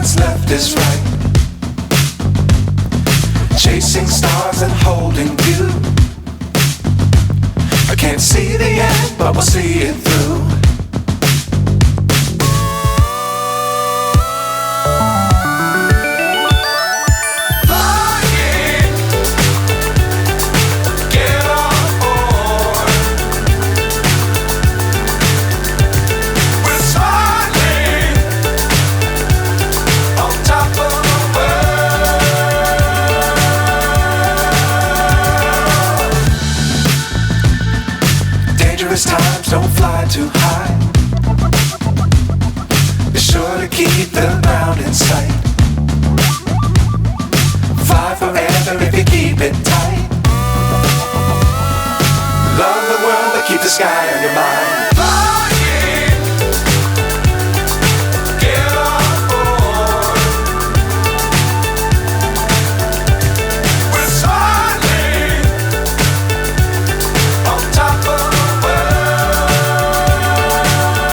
what's left is right. Chasing stars and holding you. I can't see the end, but we'll see it through. Times don't fly too high. Be sure to keep the ground in sight. Fly forever if you keep it tight. Love the world but keep the sky on your mind.